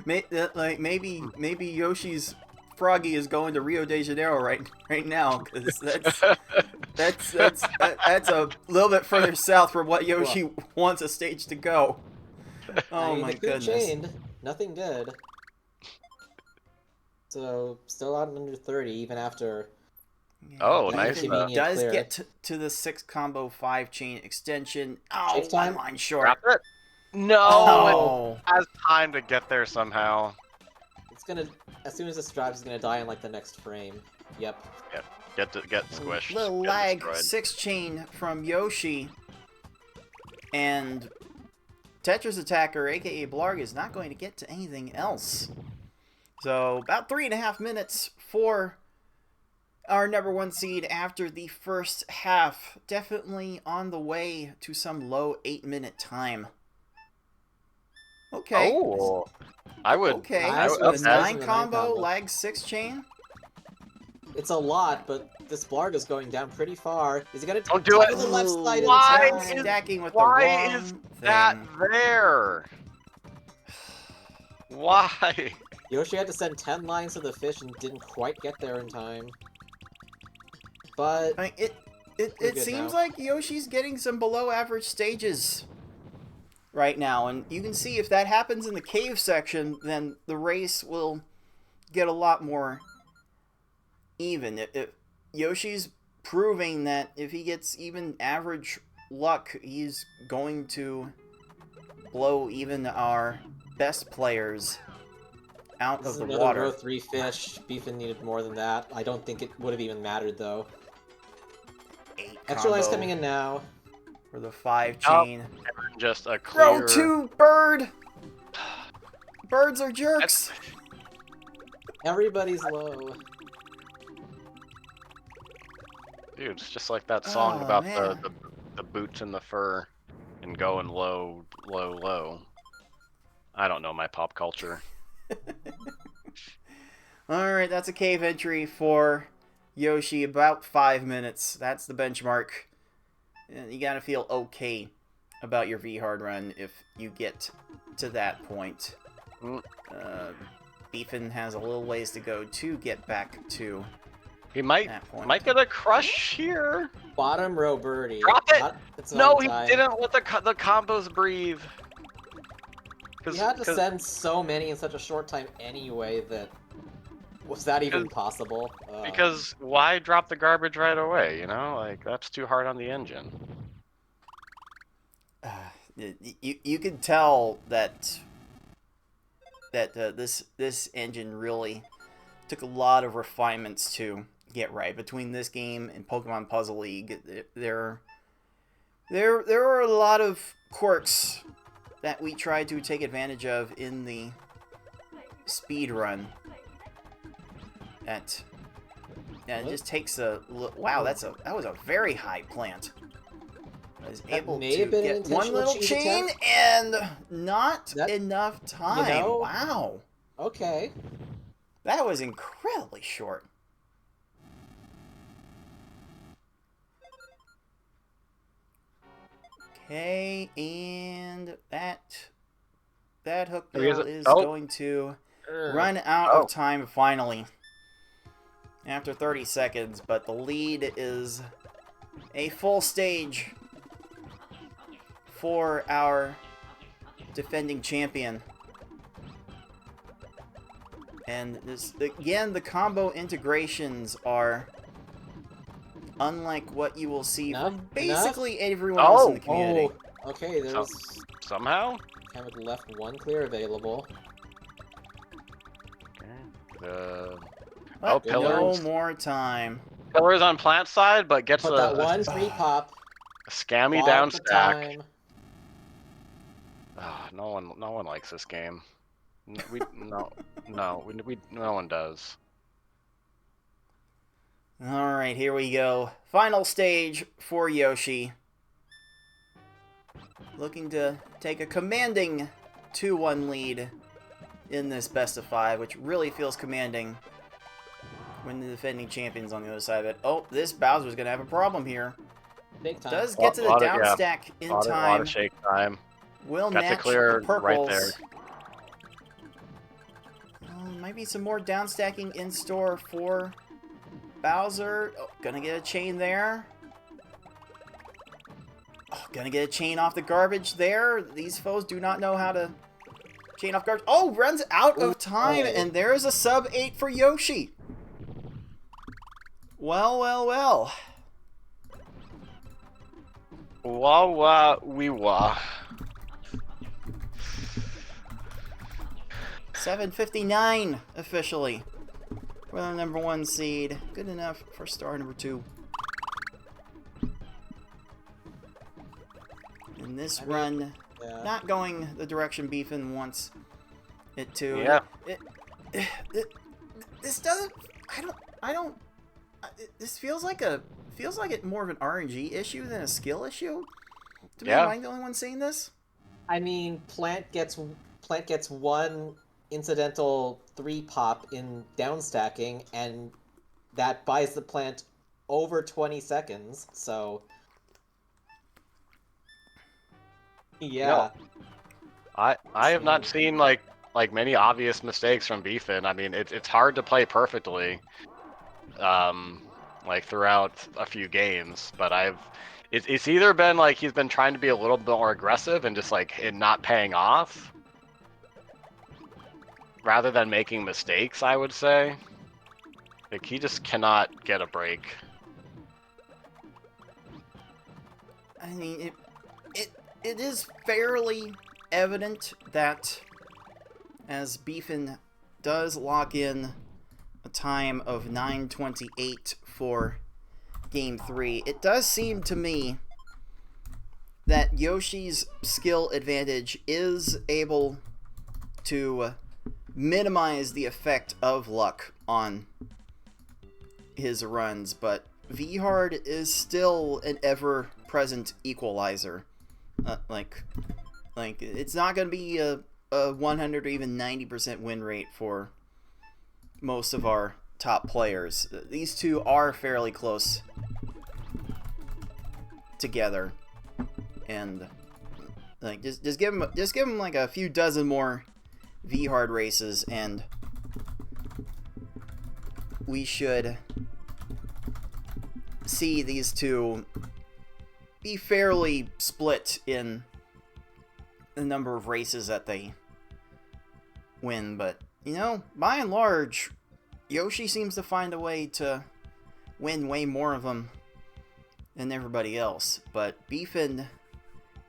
Maybe Yoshi's Froggy is going to Rio de Janeiro right now, because that's a little bit further south from what Yoshi wants a stage to go. Oh my it could goodness. chained. Nothing good. So, still out under 30, even after... Oh, That nice. He inconvenient does clear. get to the 6 combo 5 chain extension. Oh, Shake time? one line short. Drop it. No, Oh. it has time to get there somehow. It's gonna... As soon as this drives, it's gonna die in, like, the next frame. Yep. Get squished. Little get lag, destroyed. 6 chain from Yoshi. And Tetris Attacker, aka Blarg, is not going to get to anything else. So, about 3.5 minutes for our #1 seed after the first half. Definitely on the way to some low 8-minute time. Okay. Oh, I would. Okay, Nice so one, a nice 9 one, the 9 combo, combo. lag 6 chain. It's a lot, but this Blarg is going down pretty far. Is he gonna Don't do it. to the left side in Why time? is- Stacking with the Why wrong is thing. that there? Why? Yoshi had to send 10 lines to the fish and didn't quite get there in time. But I mean, it good seems now. like Yoshi's getting some below average stages right now, and you can see if that happens in the cave section, then the race will get a lot more even. Yoshi's proving that if he gets even average luck, he's going to blow even our best players out this of is the another water. row 3 fish. Beefin needed more than that. I don't think it would have even mattered though. 8 Extra lines combo coming in now. for the 5 chain. Just a clear. Row 2, bird! Birds are jerks! Everybody's low. Dude, it's just like that song Oh, about man. the boots and the fur and going low, low, low. I don't know my pop culture. Alright, that's a cave entry for Yoshi, about 5 minutes. That's the benchmark. And you gotta feel okay about your V-Hard run if you get to that point. Mm. Beefin has a little ways to go to get back to He might that point. get a crush here. Bottom row birdie. Drop it! It's No, not he time. didn't let the combos breathe. He had to send so many in such a short time anyway that... Was that even possible? Because why drop the garbage right away? You know, like that's too hard on the engine. You can tell that this engine really took a lot of refinements to get right. Between this game and Pokemon Puzzle League, there are a lot of quirks that we tried to take advantage of in the speedrun. That it just takes a wow. That was a very high plant. I was able may to have been an get one intentional little cheese chain attempt. and not That- enough time. know- Wow, Okay. that was incredibly short. Okay, and that hook Oh, he has bill a- is oh. going to run out of time finally after 30 seconds, but the lead is a full stage for our defending champion. And this again, the combo integrations are unlike what you will see Enough? from basically everyone else in the community. Oh, okay, there's Somehow. kind of left one clear available. The But pillars. no more time. Pillars on plant side, but gets But that one free pop. a scammy bought down the stack. time. Ah, no one likes this game. No one does. Alright, here we go. Final stage for Yoshi. Looking to take a commanding 2-1 lead in this best of 5, which really feels commanding when the defending champion's on the other side of it. Oh, this Bowser's going to have a problem here. Big time. Does get to the down stack in Lot time. of shake time. Will Got to match clear the purples. right there. Might be some more down stacking in store for Bowser. Oh, gonna get a chain there. Oh, gonna get a chain off the garbage there. These foes do not know how to chain off garbage. Oh, runs out of time, and there's a sub 8 for Yoshi. Well, well, well. Wah wah wee wah. 7:59 officially for the #1 seed. Good enough for star #2. And this run, not going the direction Beefin wants it to. Yeah. This doesn't. I don't. This feels like it more of an RNG issue than a skill issue. To me, am I the only one saying this? I mean, Plant gets one incidental 3-pop in downstacking, and that buys the Plant over 20 seconds. So, yeah. No. I have not seen like many obvious mistakes from Beefin. I mean, it's hard to play perfectly, like throughout a few games. But it's either been like he's been trying to be a little bit more aggressive and just like it not paying off, rather than making mistakes. I would say, like he just cannot get a break. I mean, it is fairly evident that as Beefin does lock in a time of 9:28 for Game 3, it does seem to me that Yoshi's skill advantage is able to minimize the effect of luck on his runs, but V-Hard is still an ever-present equalizer. Like it's not going to be a 100 or even 90% win rate for most of our top players. These two are fairly close together, and like just give them like a few dozen more V-Hard races, and we should see these two be fairly split in the number of races that they win. But, you know, by and large, Yoshi seems to find a way to win way more of them than everybody else. But Beefin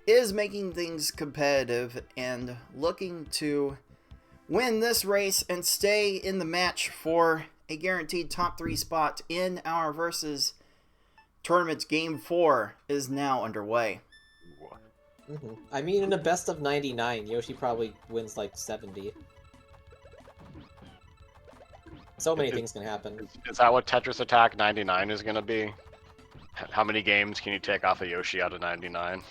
is making things competitive and looking to win this race and stay in the match for a guaranteed top 3 spot in our Versus tournament. Game 4 is now underway. I mean, in a best of 99, Yoshi probably wins like 70. So many things can happen. Is that what Tetris Attack 99 is going to be? How many games can you take off a Yoshi out of 99?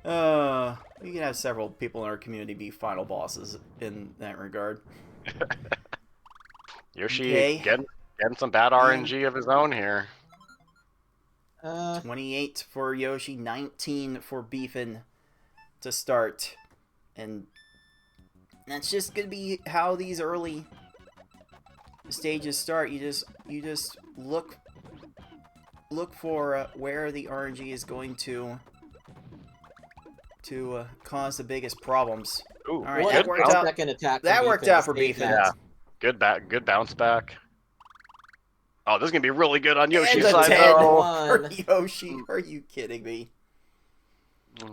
We can have several people in our community be final bosses in that regard. Yoshi getting some bad RNG of his own here. 28 for Yoshi, 19 for Beefin to start. And that's just going to be how these early stages start. You just look for where the RNG is going to cause the biggest problems. Ooh, all right, that worked out. Second attack. That worked out for Beefin. Yeah, good bounce back. Oh, this is gonna be really good on Yoshi's and side. 10 though. for Yoshi. Are you kidding me?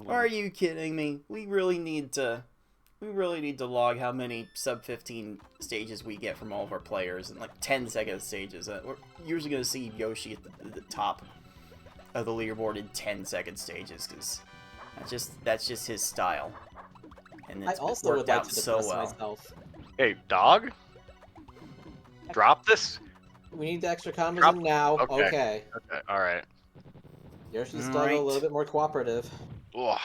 Are you kidding me? We really need to log how many sub 15 stages we get from all of our players, and like 10-second stages. We're usually gonna see Yoshi at the top of the leaderboard in 10-second stages, because that's just his style. And it's I also worked would like out to so depress well. myself. Hey, dog. Drop this. We need the extra combos in now. Okay. Okay. All right. Yoshi's All done right. a little bit more cooperative. Ugh.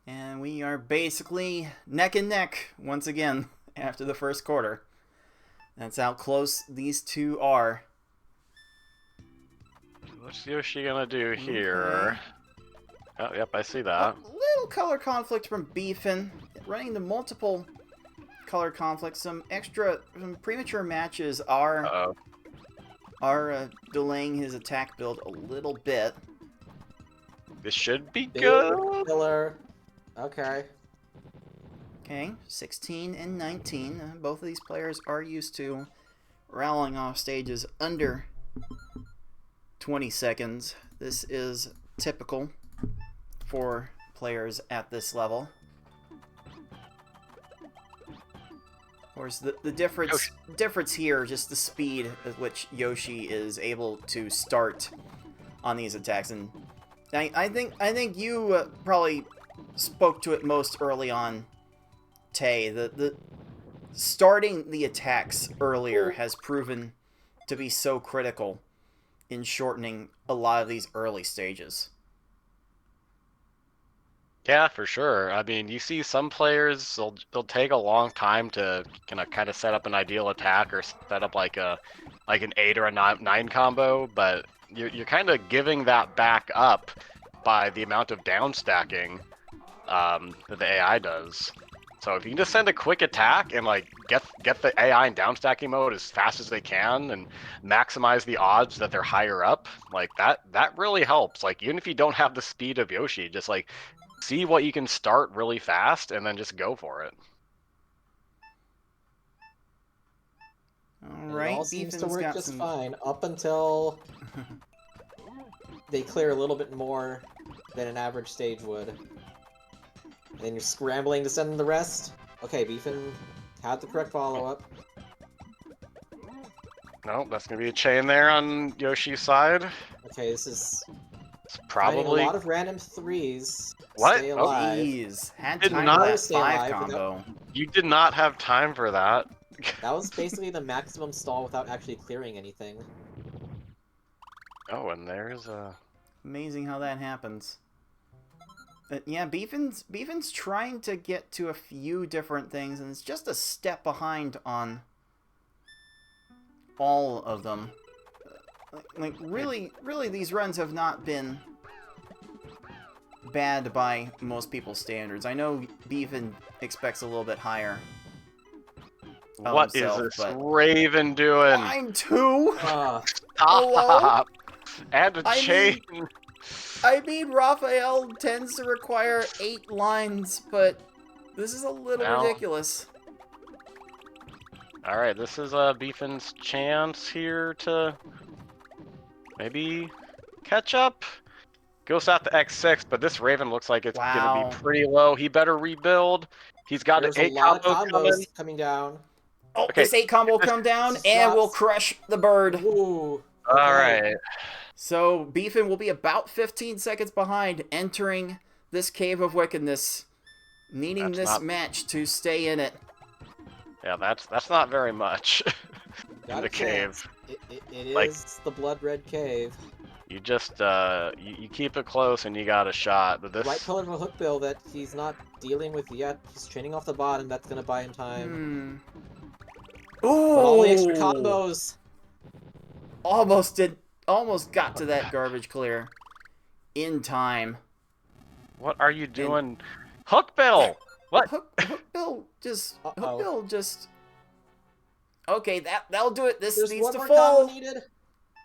And we are basically neck and neck once again after the first quarter. That's how close these two are. What's Yoshi gonna do here? Oh, yep, I see that. A little color conflict from Beefin, running the multiple color conflicts. Some premature matches are are delaying his attack build a little bit. This should be Big good. killer. Okay. Okay, 16 and 19. Both of these players are used to rallying off stages under 20 seconds. This is typical for players at this level. Of course, the difference here, just the speed at which Yoshi is able to start on these attacks, and I think you probably spoke to it most early on, Tay. The starting the attacks earlier has proven to be so critical in shortening a lot of these early stages. Yeah, for sure. I mean, you see some players, they'll take a long time to kind of set up an ideal attack or set up like an 8 or a 9 combo, but you're kind of giving that back up by the amount of down stacking that the AI does. So if you can just send a quick attack and like get the AI in down stacking mode as fast as they can and maximize the odds that they're higher up, like that really helps. Like even if you don't have the speed of Yoshi, just like see what you can start really fast and then just go for it. Alright, It all seems to Beefin's work got just some... fine up until they clear a little bit more than an average stage would. Then you're scrambling to send the rest. Okay, Beefin had the correct follow-up. No, that's gonna be a chain there on Yoshi's side. Okay, this is It's finding probably a lot of random threes. What? Stay Oh, alive. Jeez, had Did time not for that stay 5 alive combo. you did not have time for that. That was basically the maximum stall without actually clearing anything. Oh, and there's a... Amazing how that happens. Yeah, Beefin's trying to get to a few different things, and it's just a step behind on all of them. Like, really, these runs have not been bad by most people's standards. I know Beefin expects a little bit higher. What is himself, this but- Raven doing? I'm 2! Stop! Hello? And a I chain! I mean, Raphael tends to require 8 lines, but this is a little Well, ridiculous. Alright, this is Beefin's chance here to maybe catch up. Goes out to X6, but this Raven looks like it's Wow. gonna be pretty low. He better rebuild. He's got There's an a 8 lot of combo combos coming. coming down. Oh, Okay. this 8 combo will come down, This and we'll drops. crush the bird. Ooh. Okay. Alright. So, Beefin will be about 15 seconds behind entering this Cave of Wickedness, needing That's this not- match to stay in it. Yeah, that's not very much in Got the a chance. cave. It is Like- the blood red cave. You just you keep it close and you got a shot. But this Right pillar of a hook bill that he's not dealing with yet. He's training off the bottom. That's gonna buy him time. Hmm. Ooh! But all the extra combos. Almost got to that garbage clear in time. What are you doing? Hookbill! What? Hookbill just Uh-oh. Hookbill just. Okay, that'll do it. This There's needs one to more fall. combo needed.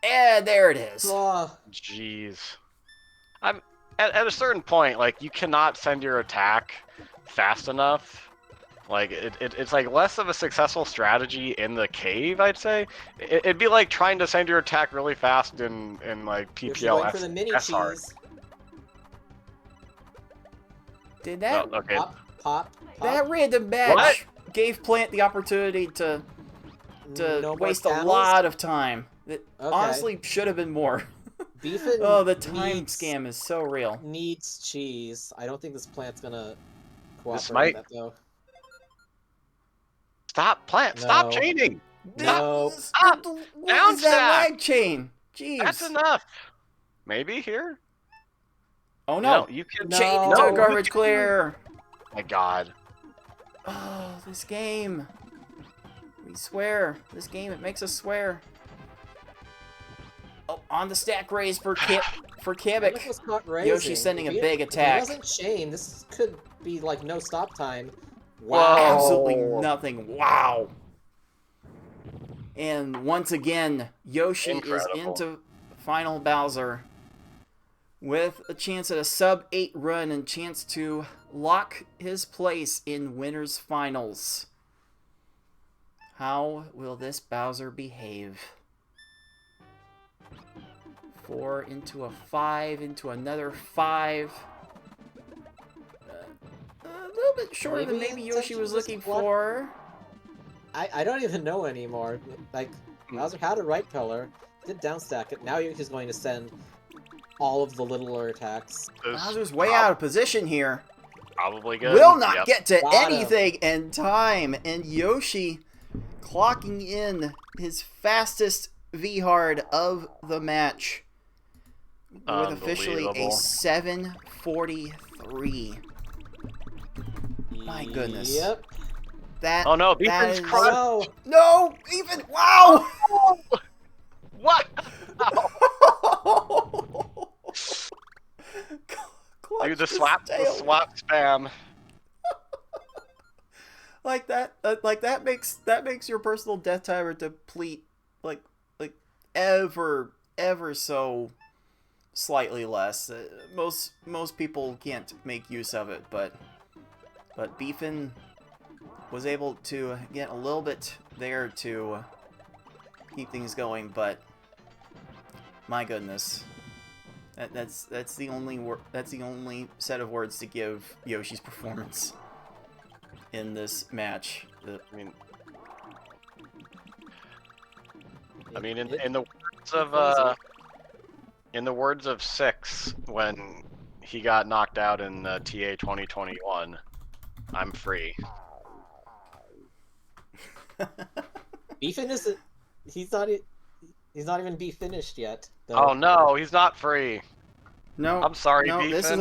And there it is. Oh, Jeez. I'm at a certain point, like you cannot send your attack fast enough. Like it's like less of a successful strategy in the cave, I'd say. It'd be like trying to send your attack really fast in like you're PPL going for the mini SR. cheese. Did that Well, okay. Pop. that random match gave Plant the opportunity to No more waste a panels? lot of time. That Okay. honestly should have been more. Beefin Oh, the time needs, scam is so real. needs cheese. I don't think this plant's gonna cooperate This might- with that though. Stop, Plant! Stop No. chaining! No. Stop! What Down is that stack! lag chain? Jeez. That's enough. Maybe here. Oh no. you can. Chain No. to garbage clear. My God. Oh, this game. We swear. This game, it makes us swear. Oh, on the stack raise for Alex Kabik. was caught raising. Yoshi's sending a If he- big if attack. If it wasn't chain, this could be like no stop time. Whoa. Wow. Absolutely nothing. Wow. And once again, Yoshi Incredible. is into Final Bowser with a chance at a sub-8 run and chance to lock his place in Winners Finals. How will this Bowser behave? 4 into a 5 into another 5. A little bit shorter than maybe Yoshi was looking for. I don't even know anymore. Like, Bowser had a right color, did downstack it, now Yoshi's going to send all of the littler attacks. Bowser's way out of position here. Probably good. Will not Yep. get to Got him. anything in time. And Yoshi clocking in his fastest V-hard of the match with officially a Unbelievable. 7:43. My goodness. Yep. That, Oh no, that Beefin's is... crushed. No. No! Even... Wow! What? Clutch Dude, the his swap tail. spam. Like that makes your personal death timer deplete like ever so slightly less. Most people can't make use of it, but Beefin was able to get a little bit there to keep things going. But my goodness, that's the only set of words to give Yoshi's performance in this match. I mean, in the words of Six, when he got knocked out in the TA 2021, I'm free. Beefin isn't. He's not even be finished yet. Though. Oh no, he's not free. No, I'm sorry, no. This is Beefin.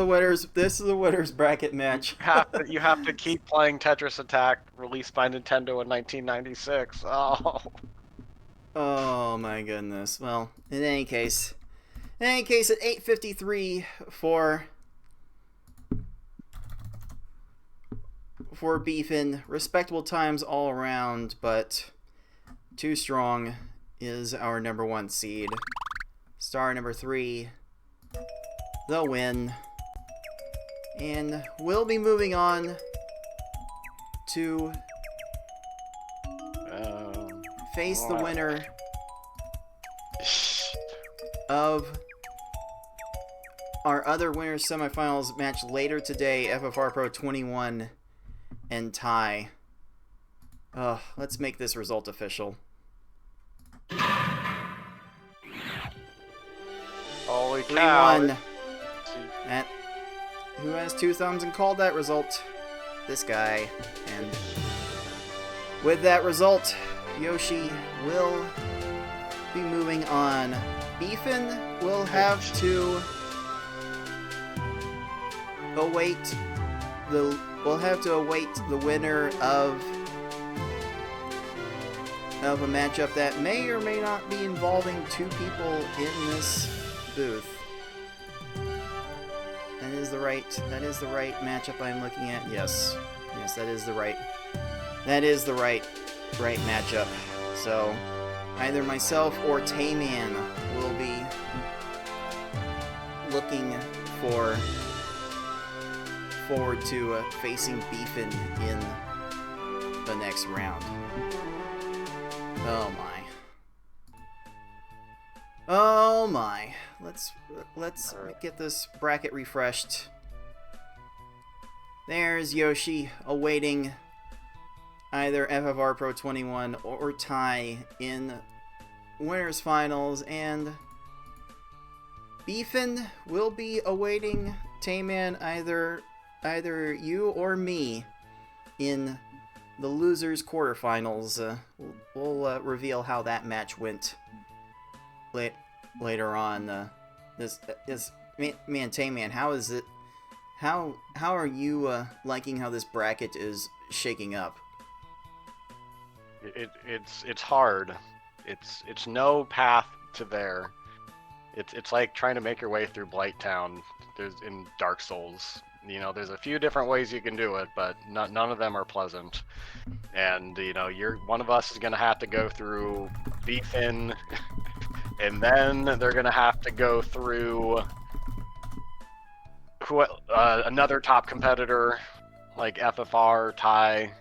the winners bracket match. You have to keep playing Tetris Attack, released by Nintendo in 1996. Oh. Oh my goodness. Well, in any case, at 8:53 for Beefin, respectable times all around, but too strong is our number 1 seed. Star number 3, the win. And we'll be moving on to face the winner of our other winners semifinals match later today, FFR Pro 21 and tie. Let's make this result official. Holy cow. 3-1. And who has 2 thumbs and called that result? This guy. And with that result, Yoshi will be moving on. Beefin will have to await the winner of a matchup that may or may not be involving 2 people in this booth. That is the right matchup I'm looking at. Yes, that is the right matchup. So either myself or Tayman will be looking forward to facing Beefin in the next round. Oh my. Let's get this bracket refreshed. There's Yoshi awaiting either FFR Pro 21 or tie in winners finals, and Beefin will be awaiting Tayman, either you or me, in the losers quarterfinals. We'll reveal how that match went later on. Man, Tayman, how is it? How are you liking how this bracket is shaking up? It's hard. It's no path to there. It's like trying to make your way through Blighttown. There's in Dark Souls. You know, there's a few different ways you can do it, but none of them are pleasant. And you know, one of us is gonna have to go through thebfin, and then they're gonna have to go through another top competitor like FFR, Ty,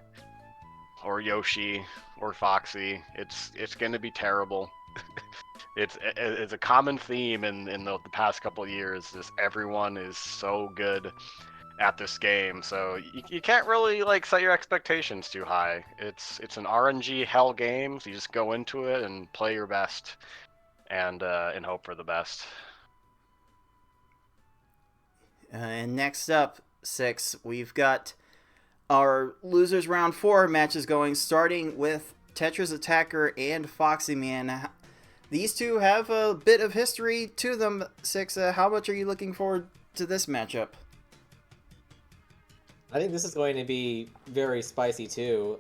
or Yoshi, or Foxy. It's gonna be terrible. It's a common theme in the past couple of years. Just everyone is so good at this game, so you can't really like set your expectations too high. It's an RNG hell game, so you just go into it and play your best, and hope for the best. And next up, 6, we've got our losers round 4 matches going, starting with Tetris Attacker and Foxy Man. These two have a bit of history to them. 6, how much are you looking forward to this matchup? I think this is going to be very spicy too.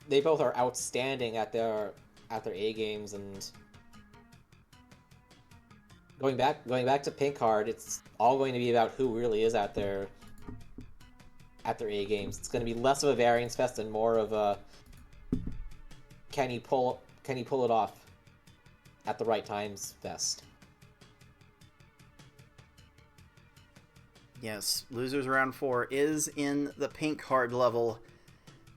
They both are outstanding at their A games, and going back to Pink Card, it's all going to be about who really is at their A games. It's going to be less of a variance fest and more of a can you pull it off at the right times fest. Yes, losers round 4 is in the Pink Card level.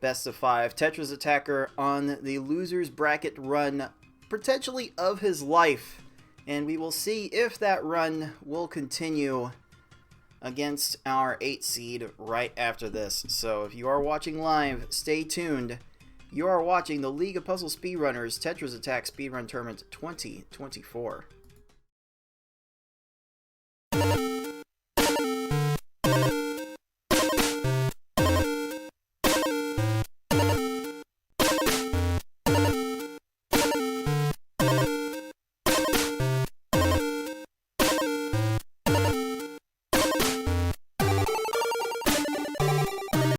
Best of 5. Tetris Attacker on the losers bracket run, potentially of his life. And we will see if that run will continue against our 8 seed right after this. So if you are watching live, stay tuned. You are watching the League of Puzzle Speedrunners Tetris Attack Speedrun Tournament 2024.